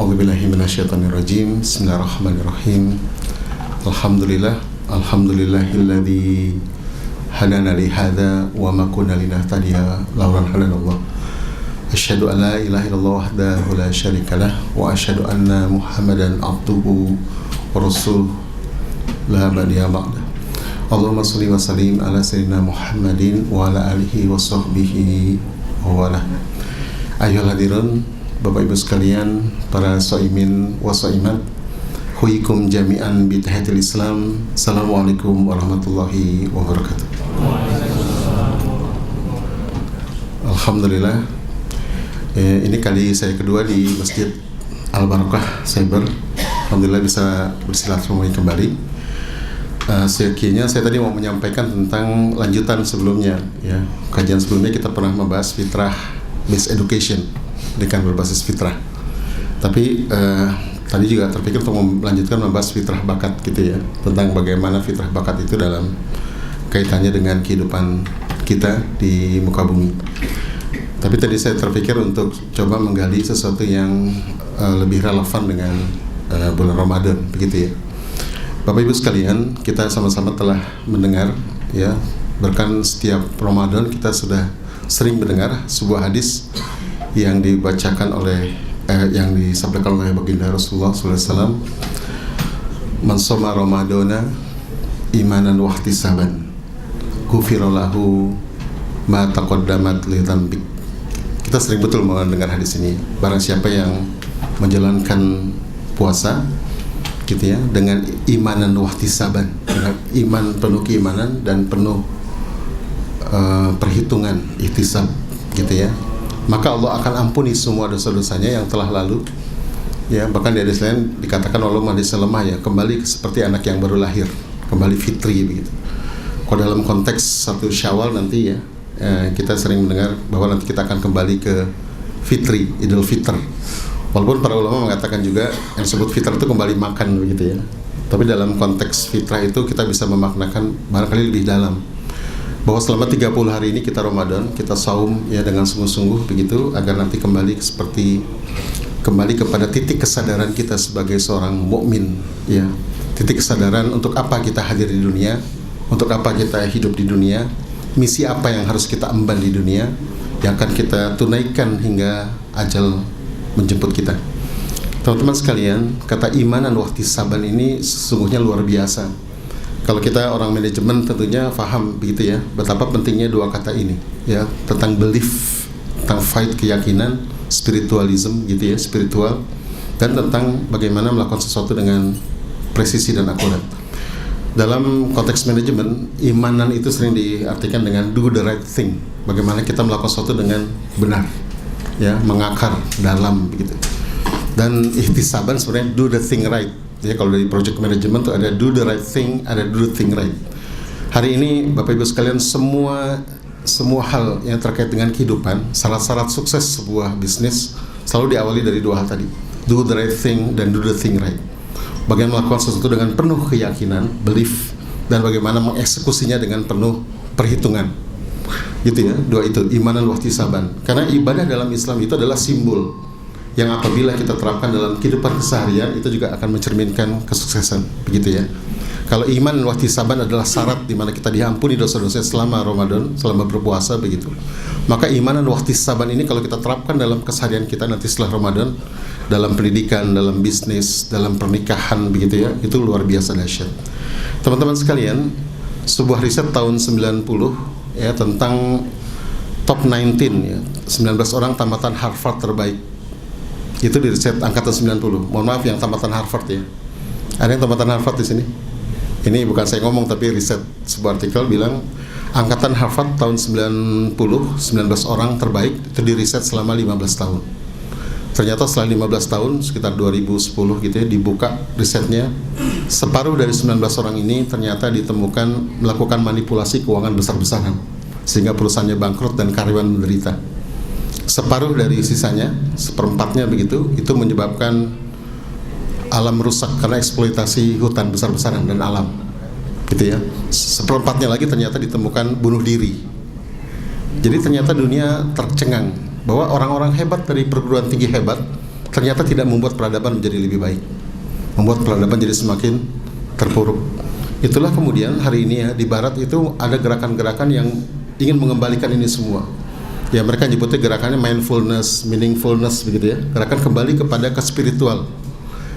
A'udzubillahi minasyaitonirrajim. Bismillahirrahmanirrahim. Alhamdulillahilladzi hadana li hadza wa ma kunna linahtadiya laula an hadanallah. Asyhadu an la ilaha illallah wahdahu la syarikalah wa asyhadu anna Muhammadan abduhu wa rasuluh la nabiyya ba'da. Allahumma shalli wa sallim ala sayyidina Muhammadin wa ala alihi wa sahbihi wa wala. Ayyuhal hadirin, Bapak Ibu sekalian, para shaimin wa shaimat, huikum jami'an bi tahiyatil Islam. Assalamualaikum warahmatullahi wabarakatuh. Alhamdulillah, ini kali saya kedua di Masjid Al-Barakah Cyber. Alhamdulillah bisa bersilaturahmi kembali. Sekiannya saya tadi mau menyampaikan tentang lanjutan sebelumnya, ya. Kajian sebelumnya kita pernah membahas fitrah based education, pendidikan berbasis fitrah. Tapi tadi juga terpikir untuk melanjutkan membahas fitrah bakat gitu ya, tentang bagaimana fitrah bakat itu dalam kaitannya dengan kehidupan kita di muka bumi. Tapi tadi saya terpikir untuk coba menggali sesuatu yang lebih relevan dengan bulan Ramadan, begitu ya. Bapak Ibu sekalian, kita sama-sama telah mendengar, ya, bahkan setiap Ramadan kita sudah sering mendengar sebuah hadis yang dibacakan oleh yang disampaikan oleh baginda Rasulullah SAW. Man shoma Ramadana imanan wa ihtisaban ghufira lahu ma taqaddamat li dzambik. Kita sering betul mendengar hadis ini. Barang siapa yang menjalankan puasa gitu ya, dengan imanan wa ihtisaban, dengan iman, penuh keimanan dan penuh perhitungan, ihtisab gitu ya, maka Allah akan ampuni semua dosa-dosanya yang telah lalu, ya. Bahkan di hadis lain dikatakan oleh hadis lemah, ya, kembali seperti anak yang baru lahir, kembali fitri begitu. Kalau dalam konteks satu Syawal nanti, ya, kita sering mendengar bahwa nanti kita akan kembali ke fitri, Idul Fitr. Walaupun para ulama mengatakan juga yang disebut fitrah itu kembali makan begitu ya. Tapi dalam konteks fitrah itu kita bisa memaknakan barangkali lebih dalam, bahwa selama 30 hari ini kita Ramadan, kita saum ya dengan sungguh-sungguh begitu, agar nanti kembali kepada titik kesadaran kita sebagai seorang mukmin, ya. Titik kesadaran untuk apa kita hadir di dunia, untuk apa kita hidup di dunia, misi apa yang harus kita emban di dunia, yang akan kita tunaikan hingga ajal menjemput kita. Teman-teman sekalian, kata iman dan ihtisaban ini sesungguhnya luar biasa. Kalau kita orang manajemen tentunya paham begitu ya, betapa pentingnya dua kata ini, ya, tentang belief, tentang fight, keyakinan, spiritualism gitu ya, spiritual, dan tentang bagaimana melakukan sesuatu dengan presisi dan akurat. Dalam konteks manajemen, imanan itu sering diartikan dengan do the right thing, bagaimana kita melakukan sesuatu dengan benar, ya, mengakar dalam begitu. Dan ihtisaban sebenarnya do the thing right. Ya, kalau dari project management tuh ada do the right thing, ada do the thing right. Hari ini Bapak Ibu sekalian, semua hal yang terkait dengan kehidupan, syarat-syarat sukses sebuah bisnis selalu diawali dari dua hal tadi, do the right thing dan do the thing right. Bagaimana melakukan sesuatu dengan penuh keyakinan, belief, dan bagaimana mengeksekusinya dengan penuh perhitungan. Gitu ya, dua itu, iman dan ihtisaban. Karena ibadah dalam Islam itu adalah simbol yang apabila kita terapkan dalam kehidupan keseharian itu juga akan mencerminkan kesuksesan, begitu ya. Kalau iman dan ihtisaban adalah syarat di mana kita diampuni dosa-dosa selama Ramadan, selama berpuasa begitu. Maka iman dan ihtisaban ini kalau kita terapkan dalam keseharian kita nanti setelah Ramadan, dalam pendidikan, dalam bisnis, dalam pernikahan begitu ya, itu luar biasa dahsyat. Teman-teman sekalian, sebuah riset tahun 90 ya tentang top 19 ya, 19 orang tamatan Harvard terbaik. Itu di riset angkatan 90. Mohon maaf yang tamatan Harvard ya. Ada yang tamatan Harvard di sini? Ini bukan saya ngomong, tapi riset sebuah artikel bilang angkatan Harvard tahun 19 orang terbaik itu di riset selama 15 tahun. Ternyata setelah 15 tahun, sekitar 2010 gitu ya, dibuka risetnya, separuh dari 19 orang ini ternyata ditemukan melakukan manipulasi keuangan besar-besaran sehingga perusahaannya bangkrut dan karyawan menderita. Separuh dari sisanya, seperempatnya begitu, itu menyebabkan alam rusak karena eksploitasi hutan besar-besaran dan alam, gitu ya. Seperempatnya lagi ternyata ditemukan bunuh diri. Jadi ternyata dunia tercengang bahwa orang-orang hebat dari perguruan tinggi hebat ternyata tidak membuat peradaban menjadi lebih baik, membuat peradaban jadi semakin terpuruk. Itulah kemudian hari ini ya, di Barat itu ada gerakan-gerakan yang ingin mengembalikan ini semua. Ya, mereka nyebutnya gerakannya mindfulness, meaningfulness begitu ya. Gerakan kembali kepada ke spiritual.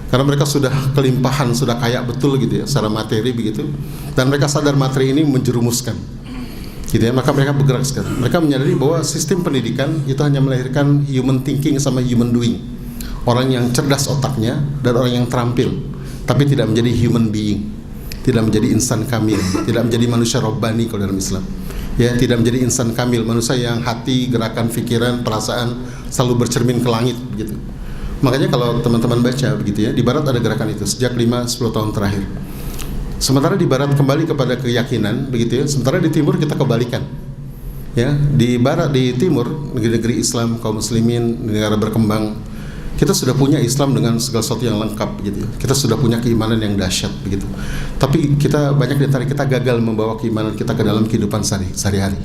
Karena mereka sudah kelimpahan, sudah kaya betul gitu ya, secara materi begitu. Dan mereka sadar materi ini menjerumuskan. Gitu ya, maka mereka bergerak sekali. Mereka menyadari bahwa sistem pendidikan itu hanya melahirkan human thinking sama human doing. Orang yang cerdas otaknya dan orang yang terampil, tapi tidak menjadi human being, tidak menjadi insan kamil, tidak menjadi manusia robbani kalau dalam Islam. Ya, tidak menjadi insan kamil, manusia yang hati, gerakan, pikiran, perasaan selalu bercermin ke langit begitu. Makanya kalau teman-teman baca begitu ya, di Barat ada gerakan itu sejak 5-10 tahun terakhir. Sementara di Barat kembali kepada keyakinan begitu ya, sementara di Timur kita kebalikan. Ya, di Barat, di Timur, negeri-negeri Islam, kaum muslimin, negara berkembang, kita sudah punya Islam dengan segala sesuatu yang lengkap gitu ya. Kita sudah punya keimanan yang dahsyat begitu. Tapi kita banyak di antara kita gagal membawa keimanan kita ke dalam kehidupan sehari-hari.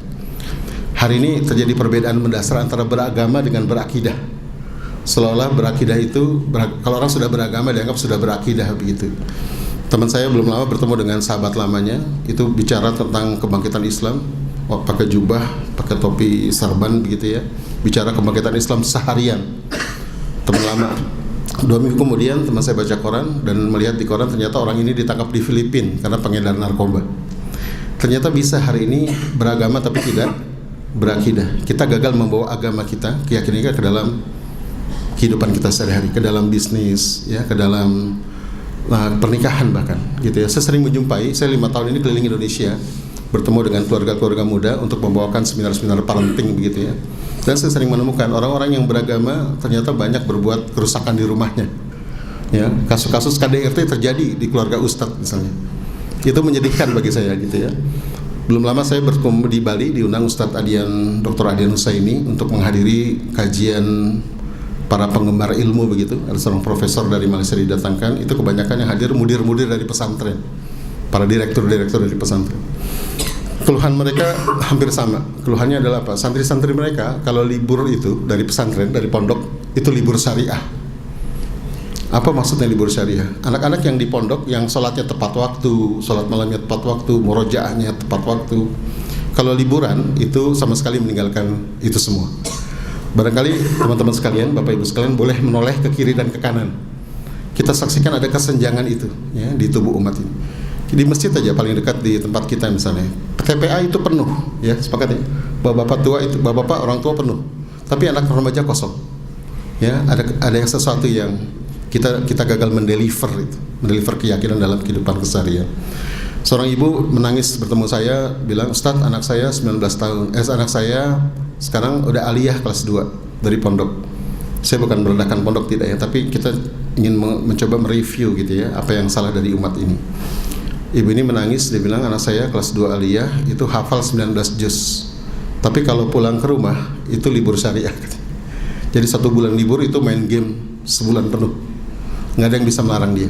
Hari ini terjadi perbedaan mendasar antara beragama dengan berakidah. Seolah-olah berakidah itu, kalau orang sudah beragama dianggap sudah berakidah begitu. Teman saya belum lama bertemu dengan sahabat lamanya, itu bicara tentang kebangkitan Islam, pakai jubah, pakai topi sarban begitu ya, bicara kebangkitan Islam seharian. Teman lama. 2 minggu kemudian teman saya baca koran dan melihat di koran ternyata orang ini ditangkap di Filipina karena pengedar narkoba. Ternyata bisa hari ini beragama tapi tidak berakidah. Kita gagal membawa agama kita, keyakinan kita ke dalam kehidupan kita sehari-hari, ke dalam bisnis, ya, ke dalam pernikahan bahkan, gitu ya. Saya sering menjumpai, saya 5 tahun ini keliling Indonesia, bertemu dengan keluarga-keluarga muda untuk membawakan seminar-seminar parenting begitu ya. Dan saya sering menemukan orang-orang yang beragama ternyata banyak berbuat kerusakan di rumahnya. Ya, kasus-kasus KDRT terjadi di keluarga ustadz misalnya. Itu menyedihkan bagi saya gitu ya. Belum lama saya bertemu di Bali, diundang Ustadz Adian, Dr. Adian Husaini untuk menghadiri kajian para penggemar ilmu begitu. Ada seorang profesor dari Malaysia didatangkan. Itu kebanyakan yang hadir mudir-mudir dari pesantren, para direktur-direktur dari pesantren. Keluhan mereka hampir sama. Keluhannya adalah apa? Santri-santri mereka kalau libur itu dari pesantren, dari pondok, itu libur syariah. Apa maksudnya libur syariah? Anak-anak yang di pondok yang sholatnya tepat waktu, sholat malamnya tepat waktu, murojaahnya tepat waktu. Kalau liburan itu sama sekali meninggalkan itu semua. Barangkali teman-teman sekalian, Bapak Ibu sekalian boleh menoleh ke kiri dan ke kanan. Kita saksikan ada kesenjangan itu ya, di tubuh umat ini. Di masjid aja paling dekat di tempat kita misalnya, TPA itu penuh ya, sepakat ya. Bapak-bapak tua itu, bapak-bapak orang tua penuh. Tapi anak remaja kosong. Ya, ada yang sesuatu yang kita gagal mendeliver keyakinan dalam kehidupan keseharian. Seorang ibu menangis bertemu saya, bilang, "Ustadz, anak saya 19 tahun. Anak saya sekarang udah aliyah kelas 2 dari pondok." Saya bukan merendahkan pondok tidak ya, tapi kita ingin mencoba mereview gitu ya, apa yang salah dari umat ini. Ibu ini menangis, dia bilang, "Anak saya kelas 2 aliyah itu hafal 19 juz. Tapi kalau pulang ke rumah itu libur syariah." Jadi 1 bulan libur itu main game sebulan penuh. Nggak ada yang bisa melarang dia.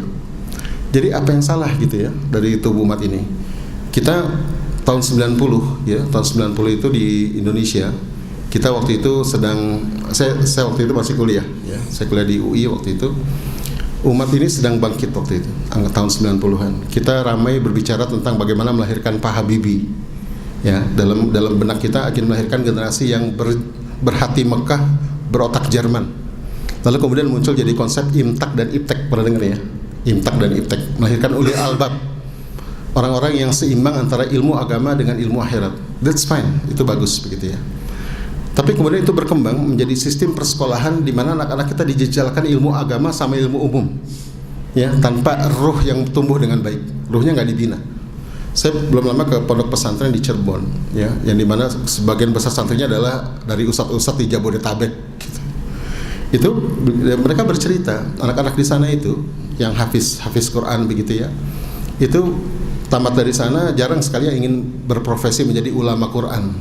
Jadi apa yang salah gitu ya dari tubuh umat ini? Kita tahun 90 ya, tahun 90 itu di Indonesia, kita waktu itu sedang, saya waktu itu masih kuliah ya. Saya kuliah di UI waktu itu. Umat ini sedang bangkit waktu itu, tahun 90-an. Kita ramai berbicara tentang bagaimana melahirkan Pak Habibie. Ya, dalam benak kita akan melahirkan generasi yang berhati Mekah, berotak Jerman. Lalu kemudian muncul jadi konsep imtak dan iptek, pernah dengar ya? Imtak dan iptek, melahirkan ulil albab, orang-orang yang seimbang antara ilmu agama dengan ilmu akhirat. That's fine, itu bagus begitu ya. Tapi kemudian itu berkembang menjadi sistem persekolahan di mana anak-anak kita dijejalkan ilmu agama sama ilmu umum, ya, tanpa ruh yang tumbuh dengan baik, ruhnya nggak dibina. Saya belum lama ke pondok pesantren di Cirebon, ya, yang dimana sebagian besar santrinya adalah dari ustadz-ustadz di Jabodetabek. Gitu. Itu mereka bercerita, anak-anak di sana itu yang hafiz Quran begitu ya, itu tamat dari sana jarang sekali yang ingin berprofesi menjadi ulama Quran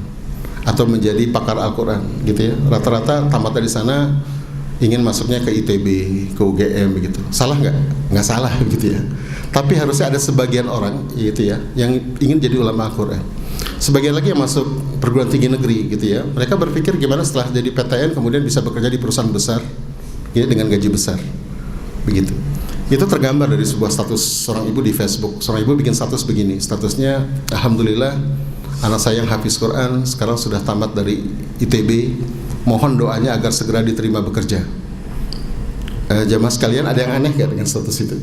atau menjadi pakar Al-Quran gitu ya. Rata-rata tamat dari sana ingin masuknya ke ITB, ke UGM begitu. Salah nggak? Nggak salah gitu ya. Tapi harusnya ada sebagian orang gitu ya yang ingin jadi ulama Al-Quran. Sebagian lagi yang masuk perguruan tinggi negeri gitu ya. Mereka berpikir gimana setelah jadi PTN kemudian bisa bekerja di perusahaan besar ya, dengan gaji besar, begitu. Itu tergambar dari sebuah status seorang ibu di Facebook. Seorang ibu bikin status begini, statusnya, alhamdulillah anak saya yang hafiz Quran sekarang sudah tamat dari ITB, mohon doanya agar segera diterima bekerja. Jamaah sekalian, ada yang aneh gak dengan status itu?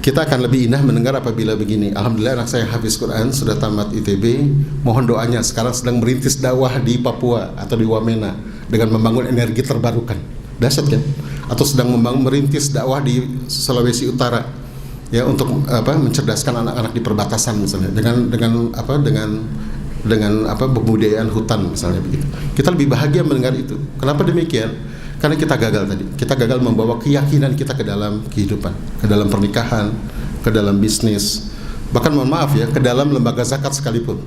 Kita akan lebih indah mendengar apabila begini, alhamdulillah anak saya yang hafiz Quran sudah tamat ITB, mohon doanya sekarang sedang merintis dakwah di Papua atau di Wamena dengan membangun energi terbarukan. Dahsyat kan? Atau sedang merintis dakwah di Sulawesi Utara, ya, untuk mencerdaskan anak-anak di perbatasan misalnya dengan pembudayaan hutan misalnya begitu. Kita lebih bahagia mendengar itu. Kenapa demikian? Karena kita gagal tadi. Kita gagal membawa keyakinan kita ke dalam kehidupan, ke dalam pernikahan, ke dalam bisnis, bahkan mohon maaf ya, ke dalam lembaga zakat sekalipun.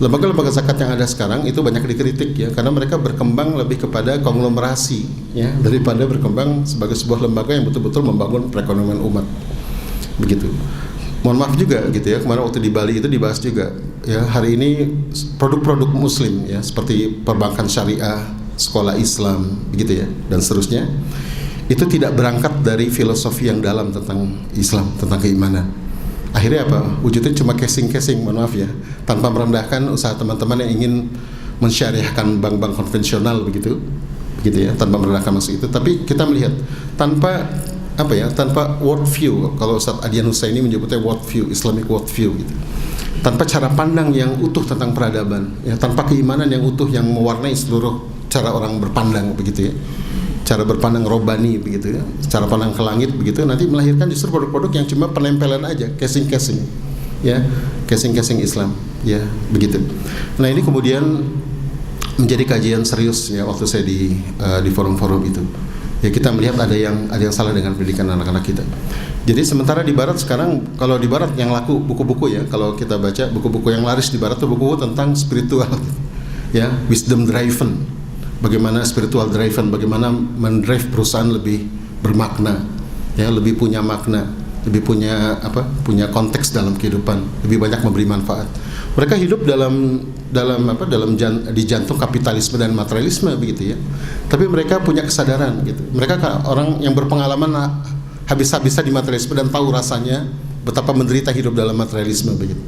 Lembaga-lembaga zakat yang ada sekarang itu banyak dikritik ya, karena mereka berkembang lebih kepada konglomerasi ya, daripada berkembang sebagai sebuah lembaga yang betul-betul membangun perekonomian umat. Begitu. Mohon maaf juga gitu ya, kemarin waktu di Bali itu dibahas juga ya, hari ini produk-produk muslim ya, seperti perbankan syariah, sekolah Islam begitu ya, dan seterusnya, itu tidak berangkat dari filosofi yang dalam tentang Islam, tentang keimanan. Akhirnya apa? Wujudnya cuma casing-casing, mohon maaf ya, tanpa merendahkan usaha teman-teman yang ingin mensyariahkan bank-bank konvensional begitu ya, tanpa merendahkan maksud itu. Tapi kita melihat tanpa tanpa world view, kalau Ustaz Adian Husaini menyebutnya world view, Islamic world view gitu. Tanpa cara pandang yang utuh tentang peradaban, ya, tanpa keimanan yang utuh yang mewarnai seluruh cara orang berpandang begitu ya. Cara berpandang robani begitu ya, cara pandang ke langit begitu, nanti melahirkan justru produk-produk yang cuma penempelan aja, casing-casing ya, casing-casing Islam ya, begitu. Nah, ini kemudian menjadi kajian serius ya waktu saya di forum-forum itu. Ya, kita melihat ada yang salah dengan pendidikan anak-anak kita. Jadi sementara di barat sekarang, kalau di barat yang laku buku-buku ya, kalau kita baca buku-buku yang laris di barat itu buku tentang spiritual ya, wisdom driven. Bagaimana spiritual driven, bagaimana mendrive perusahaan lebih bermakna, ya, lebih punya makna, lebih punya konteks dalam kehidupan, lebih banyak memberi manfaat. Mereka hidup di jantung kapitalisme dan materialisme begitu ya. Tapi mereka punya kesadaran gitu. Mereka orang yang berpengalaman habis-habisan di materialisme dan tahu rasanya betapa menderita hidup dalam materialisme begitu.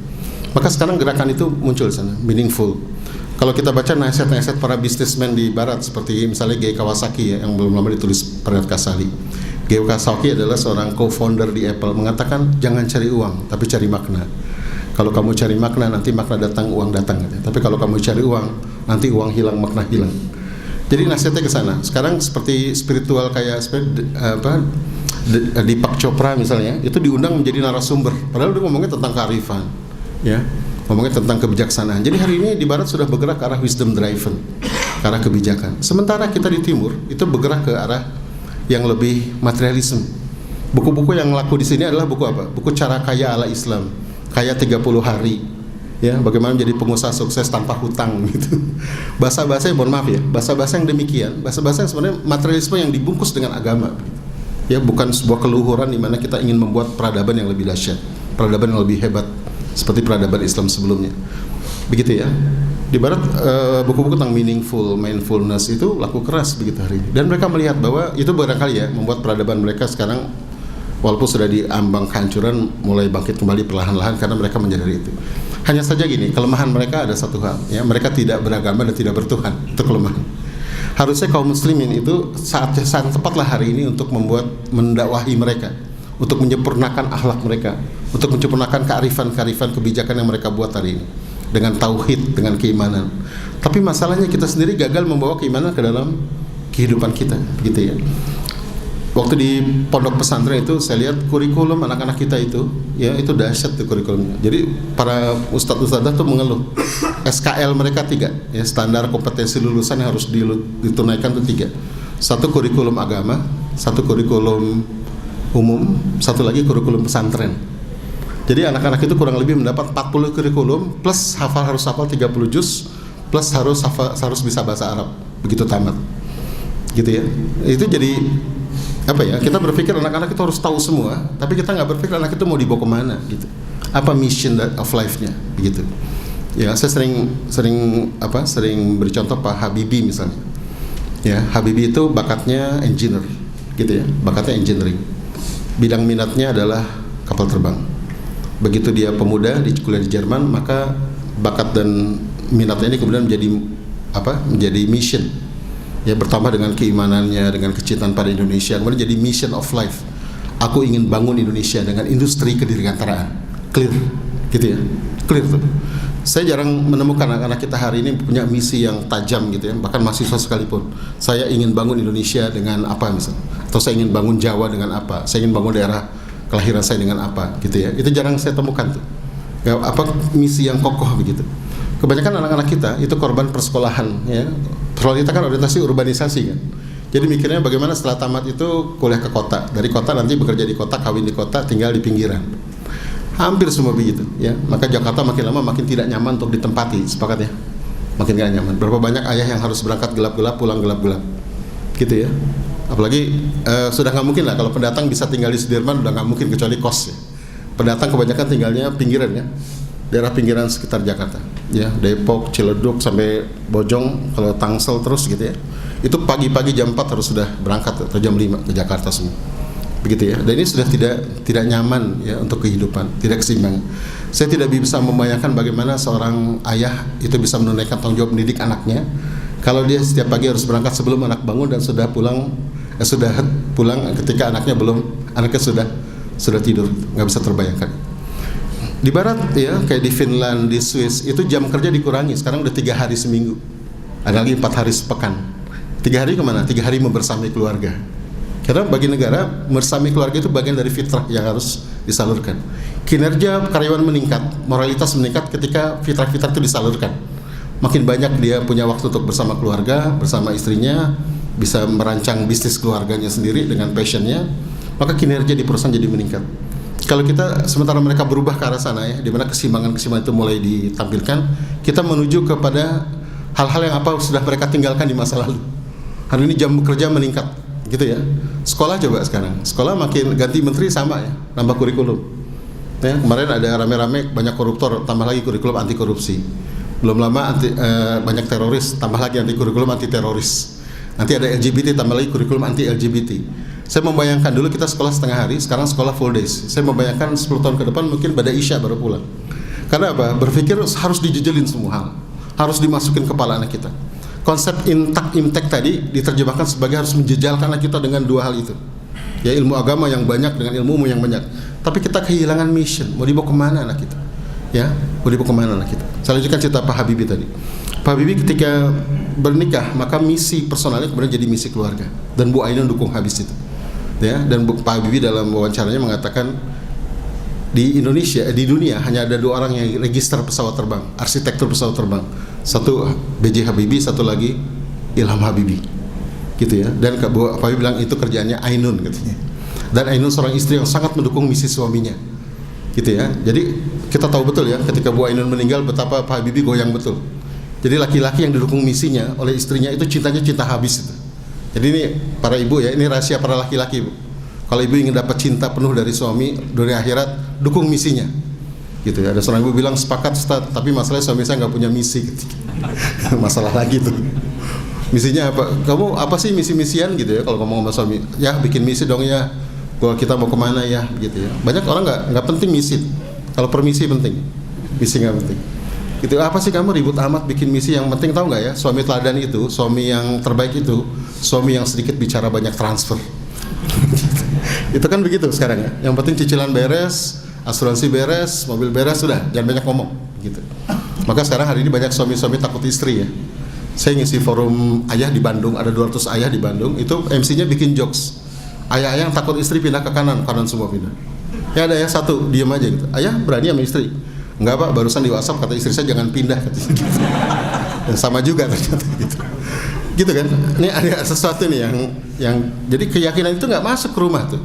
Maka sekarang gerakan itu muncul di sana, meaningful. Kalau kita baca nasihat-nasihat para bisnismen di barat seperti misalnya Gai Kawasaki ya, yang belum lama ditulis Pareto Kasali. Gai Kawasaki adalah seorang co-founder di Apple, mengatakan jangan cari uang tapi cari makna. Kalau kamu cari makna, nanti makna datang, uang datang gitu. Tapi kalau kamu cari uang, nanti uang hilang, makna hilang. Jadi nasihatnya ke sana. Sekarang seperti spiritual kayak Deepak Chopra misalnya, itu diundang menjadi narasumber. Padahal dia ngomongnya tentang kearifan, ya, ngomongnya tentang kebijaksanaan. Jadi hari ini di barat sudah bergerak ke arah wisdom driven, ke arah kebijakan. Sementara kita di timur itu bergerak ke arah yang lebih materialisme. Buku-buku yang laku di sini adalah buku apa? Buku cara kaya ala Islam, kaya 30 hari. Ya, bagaimana menjadi pengusaha sukses tanpa hutang gitu. Bahasa-bahasa yang mohon maaf ya, bahasa-bahasa yang demikian, bahasa-bahasa yang sebenarnya materialisme yang dibungkus dengan agama. Ya, bukan sebuah keluhuran di mana kita ingin membuat peradaban yang lebih dahsyat, peradaban yang lebih hebat seperti peradaban Islam sebelumnya. Begitu ya. Di barat buku-buku tentang meaningful, mindfulness itu laku keras begitu hari ini. Dan mereka melihat bahwa itu barangkali ya membuat peradaban mereka sekarang walaupun sudah diambang kehancuran mulai bangkit kembali perlahan-lahan karena mereka menyadari itu. Hanya saja gini, kelemahan mereka ada satu hal ya, mereka tidak beragama dan tidak bertuhan. Itu kelemahan. Harusnya kaum muslimin itu saat tepatlah hari ini untuk mendakwahi mereka, untuk menyempurnakan akhlak mereka, untuk menyempurnakan kearifan kebijakan yang mereka buat hari ini dengan tauhid, dengan keimanan. Tapi masalahnya kita sendiri gagal membawa keimanan ke dalam kehidupan kita, gitu ya. Waktu di pondok pesantren itu saya lihat kurikulum anak-anak kita itu, ya itu dahsyat tuh kurikulumnya. Jadi para ustadz-ustadzah tuh mengeluh SKL mereka 3, ya, standar kompetensi lulusan yang harus ditunaikan tuh 3. Satu kurikulum agama, satu kurikulum umum, satu lagi kurikulum pesantren. Jadi anak-anak itu kurang lebih mendapat 40 kurikulum plus harus hafal 30 juz plus harus bisa bahasa Arab begitu tamat. Gitu ya. Itu jadi apa ya? Kita berpikir anak-anak itu harus tahu semua, tapi kita nggak berpikir anak itu mau dibawa kemana gitu. Apa mission of life-nya begitu. Ya, saya sering beri contoh Pak Habibie misalnya. Ya, Habibie itu bakatnya engineer, gitu ya, bakatnya engineering. Bidang minatnya adalah kapal terbang. Begitu dia pemuda di kuliah di Jerman, maka bakat dan minatnya ini kemudian menjadi mission. Ya, bertambah dengan keimanannya, dengan kecintaan pada Indonesia, kemudian jadi mission of life. Aku ingin bangun Indonesia dengan industri kedirgantaraan. Clear, gitu ya, clear tuh. Saya jarang menemukan anak-anak kita hari ini punya misi yang tajam gitu ya, bahkan mahasiswa sekalipun. Saya ingin bangun Indonesia dengan apa misalnya, atau saya ingin bangun Jawa dengan apa, saya ingin bangun daerah kelahiran saya dengan apa, gitu ya. Itu jarang saya temukan tuh. Ya, misi yang kokoh begitu. Kebanyakan anak-anak kita itu korban persekolahan ya. Kalau kita kan orientasi urbanisasi kan. Jadi mikirnya bagaimana setelah tamat itu kuliah ke kota, dari kota nanti bekerja di kota, kawin di kota, tinggal di pinggiran. Hampir semua begitu ya. Maka Jakarta makin lama makin tidak nyaman untuk ditempati, sepakat ya. Makin gak nyaman. Berapa banyak ayah yang harus berangkat gelap-gelap, pulang gelap-gelap, gitu ya. Apalagi sudah nggak mungkin lah kalau pendatang bisa tinggal di Sudirman, udah nggak mungkin kecuali kos ya. Pendatang kebanyakan tinggalnya pinggiran ya, daerah pinggiran sekitar Jakarta ya, Depok, Ciledug sampai Bojong, kalau Tangsel terus gitu ya. Itu pagi-pagi jam 4 harus sudah berangkat atau jam 5 ke Jakarta semua. Begitu ya. Dan ini sudah tidak nyaman ya untuk kehidupan, tidak keseimbangan. Saya tidak bisa membayangkan bagaimana seorang ayah itu bisa menunaikan tanggung jawab mendidik anaknya kalau dia setiap pagi harus berangkat sebelum anak bangun dan sudah pulang ketika anaknya sudah tidur. Nggak bisa terbayangkan. Di barat ya, kayak di Finland, di Swiss, itu jam kerja dikurangi. Sekarang udah 3 hari seminggu. Ada lagi 4 hari sepekan. 3 hari kemana? 3 hari membersamai keluarga. Karena bagi negara, bersama keluarga itu bagian dari fitrah yang harus disalurkan. Kinerja karyawan meningkat, moralitas meningkat ketika fitrah-fitrah itu disalurkan. Makin banyak dia punya waktu untuk bersama keluarga, bersama istrinya, bisa merancang bisnis keluarganya sendiri dengan passionnya, maka kinerja di perusahaan jadi meningkat. Kalau kita, sementara mereka berubah ke arah sana ya, di mana keseimbangan itu mulai ditampilkan, kita menuju kepada hal-hal yang sudah mereka tinggalkan di masa lalu. Hari ini jam kerja meningkat, gitu ya. Sekolah coba sekarang, sekolah makin ganti menteri sama ya, nambah kurikulum. Ya, kemarin ada rame-rame banyak koruptor, tambah lagi kurikulum anti korupsi. Belum lama banyak teroris, tambah lagi anti kurikulum anti teroris. Nanti ada LGBT, tambah lagi kurikulum anti LGBT. Saya membayangkan dulu kita sekolah setengah hari, sekarang sekolah full days. Saya membayangkan 10 tahun ke depan mungkin pada Isya baru pulang. Karena apa? Berpikir harus dijejelin semua hal, harus dimasukin kepala anak kita. Konsep imtek tadi diterjemahkan sebagai harus menjejalkan anak kita dengan 2 hal itu. Ya, ilmu agama yang banyak dengan ilmu yang banyak. Tapi kita kehilangan mission. Mau dibawa kemana anak kita? Ya, mau dibawa kemana anak kita? Saya lanjutkan cerita Pak Habibie tadi. Pak Habibie ketika bernikah, maka misi personalnya kemudian jadi misi keluarga. Dan Bu Ainun dukung habis itu. Ya, dan Pak Habibie dalam wawancaranya mengatakan di Indonesia, di dunia hanya ada 2 orang yang register pesawat terbang, arsitektur pesawat terbang. Satu B.J. Habibie, satu lagi Ilham Habibie, gitu ya. Dan Pak Habibie bilang itu kerjaannya Ainun, katanya. Dan Ainun seorang istri yang sangat mendukung misi suaminya, gitu ya. Jadi kita tahu betul ya, ketika Bu Ainun meninggal betapa Pak Habibie goyang betul. Jadi laki-laki yang didukung misinya oleh istrinya itu cintanya cinta habis itu. Jadi ini para ibu ya, ini rahasia para laki-laki, Bu. Kalau ibu ingin dapat cinta penuh dari suami dunia akhirat, dukung misinya, gitu ya. Ada seorang ibu bilang, sepakat Ustaz, tapi masalahnya suami saya nggak punya misi, gitu. Masalah lagi tuh. Misinya apa? Kamu apa sih misi-misian gitu ya? Kalau ngomong sama suami, ya bikin misi dong ya. Kalau kita mau kemana ya, gitu ya. Banyak orang nggak penting misi. Kalau permisi penting, misi nggak penting. Gitu. Apa sih kamu ribut amat bikin misi? Yang penting tahu nggak ya? Suami teladan itu, suami yang terbaik itu, suami yang sedikit bicara banyak transfer. Itu kan begitu sekarang ya. Yang penting cicilan beres, asuransi beres, mobil beres, sudah, jangan banyak ngomong gitu. Maka sekarang hari ini banyak suami-suami takut istri ya. Saya ngisi forum ayah di Bandung, ada 200 ayah di Bandung, itu MC-nya bikin jokes. Ayah-ayah yang takut istri pindah ke kanan semua pindah. Ya ada ya satu diam aja gitu. Ayah berani sama istri? Enggak Pak, barusan di WhatsApp kata istri saya jangan pindah katanya gitu. Dan sama juga ternyata gitu. Gitu kan? Ini ada sesuatu nih yang jadi keyakinan itu nggak masuk ke rumah tuh.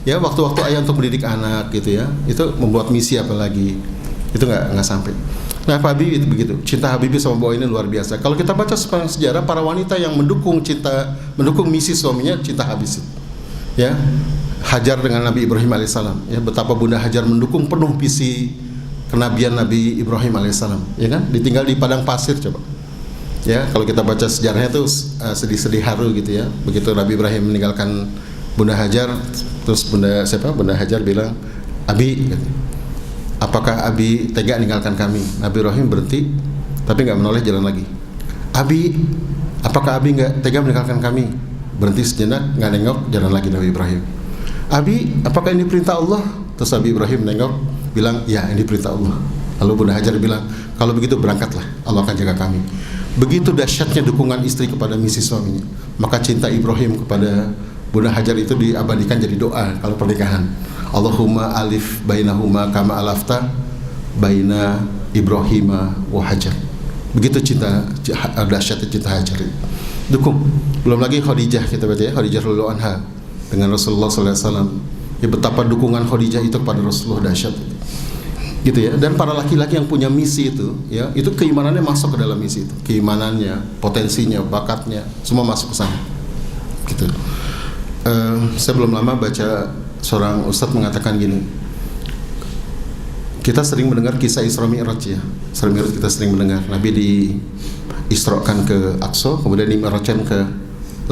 Ya, waktu-waktu ayah untuk mendidik anak gitu ya, itu membuat misi apalagi itu nggak sampai. Nah, Pak Habibie itu begitu, cinta Habibie sama Bu Ainun luar biasa. Kalau kita baca sepanjang sejarah, para wanita yang mendukung misi suaminya cinta habis. Ya, Hajar dengan Nabi Ibrahim alaihissalam. Ya, betapa Bunda Hajar mendukung penuh visi kenabian Nabi Ibrahim alaihissalam. Ya kan, ditinggal di padang pasir coba. Ya, kalau kita baca sejarahnya tuh sedih-sedih haru gitu ya. Begitu Nabi Ibrahim meninggalkan Bunda Hajar, terus Bunda Hajar bilang, Abi, apakah Abi tega ninggalkan kami? Nabi Ibrahim berhenti, tapi nggak menoleh, jalan lagi. Abi, apakah Abi nggak tega meninggalkan kami? Berhenti sejenak, nggak nengok, jalan lagi Nabi Ibrahim. Abi, apakah ini perintah Allah? Terus Nabi Ibrahim nengok, bilang, ya ini perintah Allah. Lalu Bunda Hajar bilang, kalau begitu berangkatlah, Allah akan jaga kami. Begitu dahsyatnya dukungan istri kepada misi suaminya, maka cinta Ibrahim kepada Bunda Hajar itu diabadikan jadi doa kalau pernikahan. Allahumma alif bainahuma kama alafta baina Ibrahima wa Hajar. Begitu cinta dahsyatnya cinta Hajar itu. Dukung. Belum lagi Khadijah, kita baca ya, Khadijah radhiyallahu anha dengan Rasulullah sallallahu alaihi wasallam. Ya, betapa dukungan Khadijah itu kepada Rasulullah dahsyat. Gitu ya. Dan para laki-laki yang punya misi itu, ya, itu keimanannya masuk ke dalam misi itu. Keimanannya, potensinya, bakatnya, semua masuk ke sana. Gitu. Saya belum lama baca seorang ustadz mengatakan gini, kita sering mendengar kisah Isra Mi'raj ya. Isra Mi'raj kita sering mendengar, Nabi diisrokan ke Aqsa, kemudian dimi'rajkan ke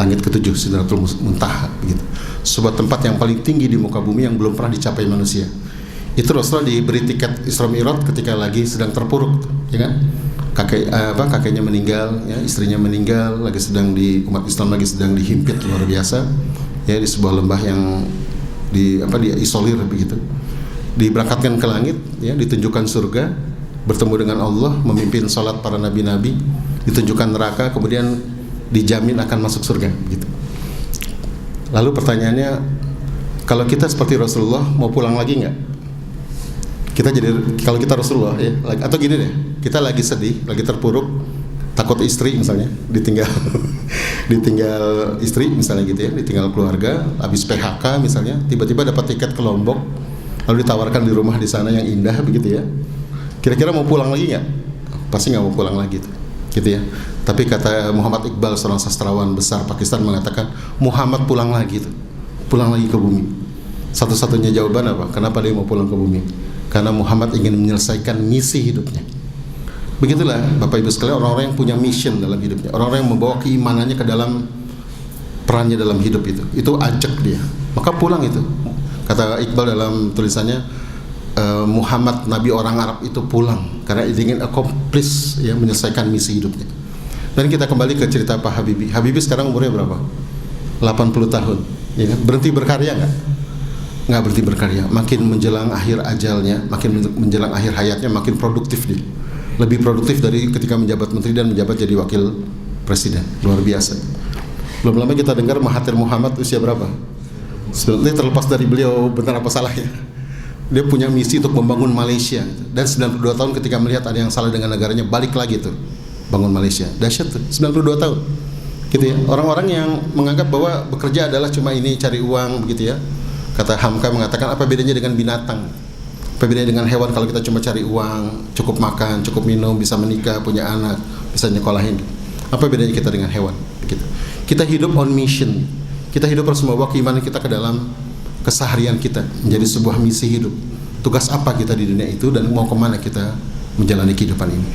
langit ketujuh, Sidratul Muntaha begitu. Sebuah tempat yang paling tinggi di muka bumi yang belum pernah dicapai manusia. Itu Rasulullah diberi tiket Isra Mi'raj ketika lagi sedang terpuruk, ya kan? Kakeknya meninggal, ya, istrinya meninggal, lagi sedang umat Islam lagi sedang dihimpit luar biasa, ya, di sebuah lembah yang diisolir begitu. Diberangkatkan ke langit, ya, ditunjukkan surga, bertemu dengan Allah, memimpin sholat para nabi-nabi, ditunjukkan neraka, kemudian dijamin akan masuk surga, gitu. Lalu pertanyaannya, kalau kita seperti Rasulullah mau pulang lagi nggak? Kalau kita Rasulullah, ya, atau gini deh, kita lagi sedih, lagi terpuruk, takut istri misalnya, ditinggal istri misalnya gitu ya, ditinggal keluarga, habis PHK misalnya, tiba-tiba dapat tiket ke Lombok, lalu ditawarkan di rumah di sana yang indah begitu ya. Kira-kira mau pulang lagi nggak? Pasti nggak mau pulang lagi tuh, gitu ya. Tapi kata Muhammad Iqbal, seorang sastrawan besar Pakistan, mengatakan Muhammad pulang lagi tuh, pulang lagi ke bumi. Satu-satunya jawaban apa? Kenapa dia mau pulang ke bumi? Karena Muhammad ingin menyelesaikan misi hidupnya. Begitulah Bapak Ibu sekalian, orang-orang yang punya mission dalam hidupnya, orang-orang yang membawa keimanannya ke dalam perannya dalam hidup itu ajak dia, maka pulang itu. Kata Iqbal dalam tulisannya, Muhammad Nabi orang Arab itu pulang karena ingin accomplish, ya, menyelesaikan misi hidupnya. Dan kita kembali ke cerita Pak Habibie. Habibie sekarang umurnya berapa? 80 tahun, ya. Berhenti berkarya nggak? Nggak berhenti berkarya. Makin menjelang akhir ajalnya, makin menjelang akhir hayatnya, makin produktif dia. Lebih produktif dari ketika menjabat menteri dan menjabat jadi wakil presiden. Luar biasa. Belum lama kita dengar Mahathir Muhammad usia berapa? Sebenarnya terlepas dari beliau benar apa salahnya, dia punya misi untuk membangun Malaysia. Dan 92 tahun ketika melihat ada yang salah dengan negaranya, balik lagi tuh bangun Malaysia. Dahsyat tuh, 92 tahun. Gitu ya. Orang-orang yang menganggap bahwa bekerja adalah cuma ini, cari uang begitu ya. Kata Hamka mengatakan, apa bedanya dengan binatang? Apa bedanya dengan hewan kalau kita cuma cari uang, cukup makan, cukup minum, bisa menikah, punya anak, bisa nyekolahin? Apa bedanya kita dengan hewan? Gitu. Kita hidup on mission. Kita hidup harus membawa keimanan kita ke dalam keseharian kita, menjadi sebuah misi hidup. Tugas apa kita di dunia itu dan mau kemana kita menjalani kehidupan ini.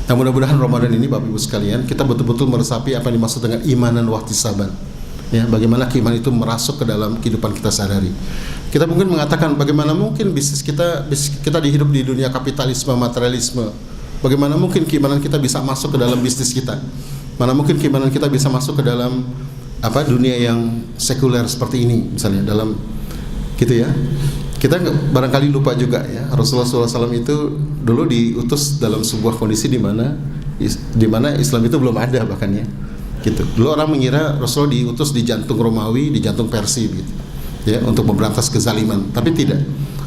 Nah, mudah-mudahan Ramadan ini Bapak Ibu sekalian, kita betul-betul meresapi apa yang dimaksud dengan imanan wahtisaban. Ya, bagaimana keimanan itu merasuk ke dalam kehidupan kita sehari-hari. Kita mungkin mengatakan, bagaimana mungkin bisnis kita hidup di dunia kapitalisme, materialisme. Bagaimana mungkin keimanan kita bisa masuk ke dalam bisnis kita? Mana mungkin keimanan kita bisa masuk ke dalam dunia yang sekuler seperti ini, misalnya dalam gitu ya. Kita barangkali lupa juga ya, Rasulullah SAW itu dulu diutus dalam sebuah kondisi di mana Islam itu belum ada bahkan ya. Gitu. Dulu orang mengira Rasulullah diutus di jantung Romawi, di jantung Persia gitu. Ya, untuk memberantas kezaliman, tapi tidak.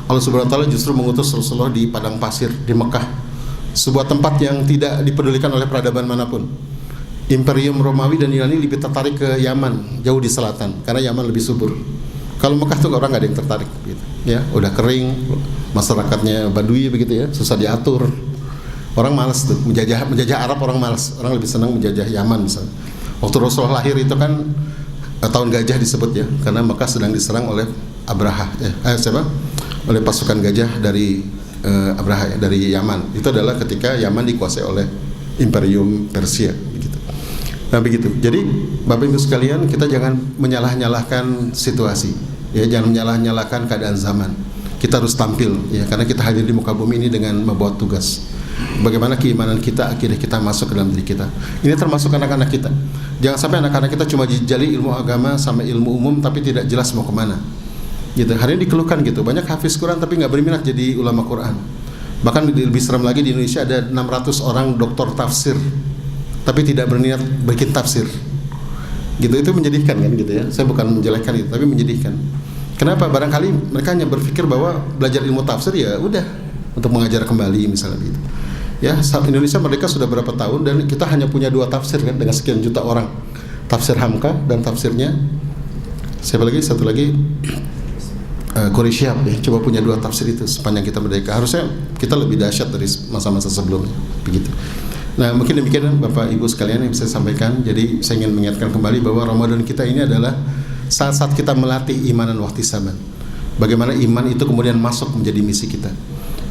Allah Subhanahu wa taala justru mengutus Rasulullah di padang pasir di Mekah. Sebuah tempat yang tidak dipedulikan oleh peradaban manapun. Imperium Romawi dan Yunani lebih tertarik ke Yaman, jauh di selatan, karena Yaman lebih subur. Kalau Mekah tuh orang nggak ada yang tertarik gitu. Ya, udah kering, masyarakatnya Badui begitu ya, susah diatur. Orang malas tuh menjajah Arab, orang malas. Orang lebih senang menjajah Yaman misalnya. Waktu Rasulullah lahir itu kan tahun gajah disebut ya, karena Mekah sedang diserang oleh Abraha, oleh pasukan gajah dari Abraha ya, dari Yaman. Itu adalah ketika Yaman dikuasai oleh Imperium Persia. Begitu. Nah begitu. Jadi Bapak Ibu sekalian, kita jangan menyalah-nyalahkan situasi, ya, jangan menyalah-nyalahkan keadaan zaman. Kita harus tampil, ya, karena kita hadir di muka bumi ini dengan membawa tugas. Bagaimana keimanan kita, akidah kita masuk ke dalam diri kita. Ini termasuk anak-anak kita. Jangan sampai anak-anak kita cuma jali ilmu agama sama ilmu umum tapi tidak jelas mau kemana. Gitu. Hari ini dikeluhkan gitu. Banyak hafiz Quran tapi nggak berminat jadi ulama Quran. Bahkan lebih serem lagi, di Indonesia ada 600 orang doktor tafsir tapi tidak berniat bikin tafsir. Gitu, itu menyedihkan kan gitu ya. Saya bukan menjelekkan itu, tapi menyedihkan. Kenapa? Barangkali mereka hanya berpikir bahwa belajar ilmu tafsir ya udah untuk mengajar kembali misalnya gitu. Ya, Indonesia merdeka sudah berapa tahun dan kita hanya punya 2 tafsir kan dengan sekian juta orang. Tafsir Hamka dan tafsirnya siapa lagi? Satu lagi Quraisyab, ya, coba punya 2 tafsir itu sepanjang kita merdeka. Harusnya kita lebih dahsyat dari masa-masa sebelumnya, begitu. Nah, mungkin demikian Bapak Ibu sekalian yang bisa saya sampaikan. Jadi saya ingin mengingatkan kembali bahwa Ramadan kita ini adalah saat-saat kita melatih imanan wahtisaban. Bagaimana iman itu kemudian masuk menjadi misi kita.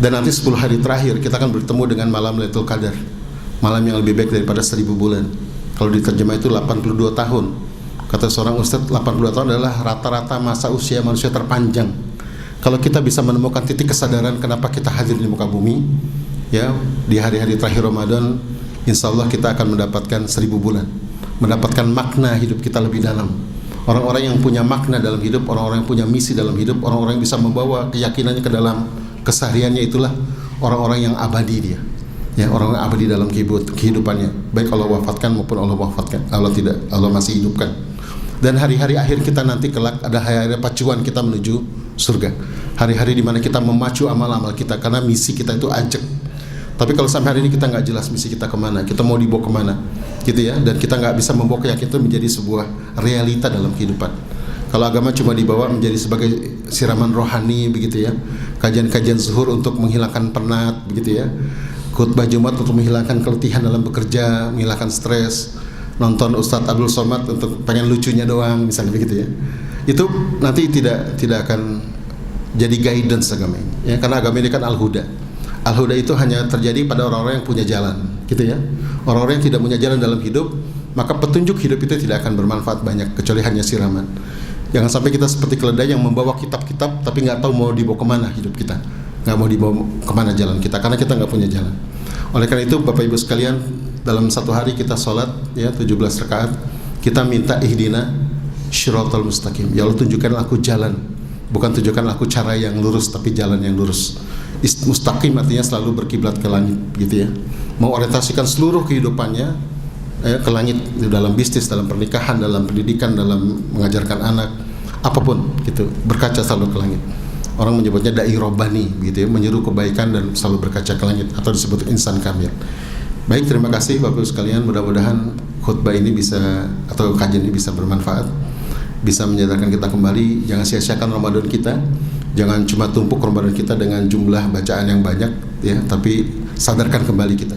Dan nanti 10 hari terakhir kita akan bertemu dengan malam Lailatul Qadar, malam yang lebih baik daripada 1000 bulan. Kalau diterjemah itu 82 tahun. Kata seorang ustadz, 82 tahun adalah rata-rata masa usia manusia terpanjang. Kalau kita bisa menemukan titik kesadaran kenapa kita hadir di muka bumi, ya, di hari-hari terakhir Ramadan, insya Allah kita akan mendapatkan 1000 bulan, mendapatkan makna hidup kita lebih dalam. Orang-orang yang punya makna dalam hidup, orang-orang yang punya misi dalam hidup, orang-orang yang bisa membawa keyakinannya ke dalam kesehariannya, itulah orang-orang yang abadi dia. Ya, orang yang abadi dalam kehidupannya. Baik Allah wafatkan maupun Allah wafatkan, Allah masih hidupkan. Dan hari-hari akhir kita nanti kelak ada hari-hari pacuan kita menuju surga. Hari-hari di mana kita memacu amal-amal kita karena misi kita itu ajak. Tapi kalau sampai hari ini kita nggak jelas misi kita kemana, kita mau dibawa kemana, gitu ya, dan kita nggak bisa membawa keyakinan itu menjadi sebuah realita dalam kehidupan. Kalau agama cuma dibawa menjadi sebagai siraman rohani, begitu ya, kajian-kajian zuhur untuk menghilangkan penat, begitu ya, khutbah Jumat untuk menghilangkan keletihan dalam bekerja, menghilangkan stres, nonton Ustadz Abdul Somad untuk pengen lucunya doang, misalnya begitu ya, itu nanti tidak akan jadi guidance agama ini, ya, karena agama ini kan al-huda. Al-huda itu hanya terjadi pada orang-orang yang punya jalan, gitu ya. Orang-orang yang tidak punya jalan dalam hidup, maka petunjuk hidup itu tidak akan bermanfaat banyak kecuali hanya siraman. Jangan sampai kita seperti keledai yang membawa kitab-kitab tapi nggak tahu mau dibawa kemana hidup kita, nggak mau dibawa kemana jalan kita, karena kita nggak punya jalan. Oleh karena itu Bapak Ibu sekalian, dalam satu hari kita sholat, ya, 17 rakaat, kita minta ihdina syiratal mustaqim. Ya Allah, tunjukkanlah aku jalan, bukan tunjukkanlah aku cara yang lurus, tapi jalan yang lurus. Mustaqim artinya selalu berkiblat ke langit, gitu ya. Mengorientasikan seluruh kehidupannya ke langit, dalam bisnis, dalam pernikahan, dalam pendidikan, dalam mengajarkan anak, apapun gitu, berkaca selalu ke langit. Orang menyebutnya dai robbani, gitu ya, menyeru kebaikan dan selalu berkaca ke langit, atau disebut insan kamil. Baik, terima kasih Bapak Ibu sekalian. Mudah-mudahan khutbah ini bisa, atau kajian ini bisa bermanfaat, bisa menyadarkan kita kembali. Jangan sia-siakan Ramadan kita. Jangan cuma tumpuk Ramadan kita dengan jumlah bacaan yang banyak, ya, tapi sadarkan kembali kita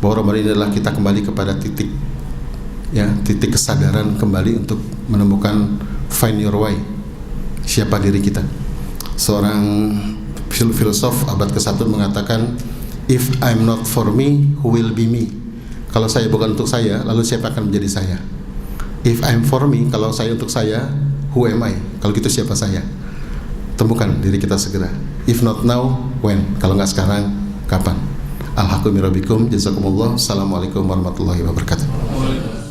bahwa Ramadan ini adalah kita kembali kepada titik, ya, titik kesadaran kembali untuk menemukan find your way, siapa diri kita. Seorang filosof abad ke-1 mengatakan, if I'm not for me, who will be me? Kalau saya bukan untuk saya, lalu siapa akan menjadi saya? If I'm for me, kalau saya untuk saya, who am I? Kalau gitu siapa saya? Temukan diri kita segera. If not now, when? Kalau nggak sekarang, kapan? Alhaqqu min rabbikum, jazakumullah. Assalamualaikum warahmatullahi wabarakatuh.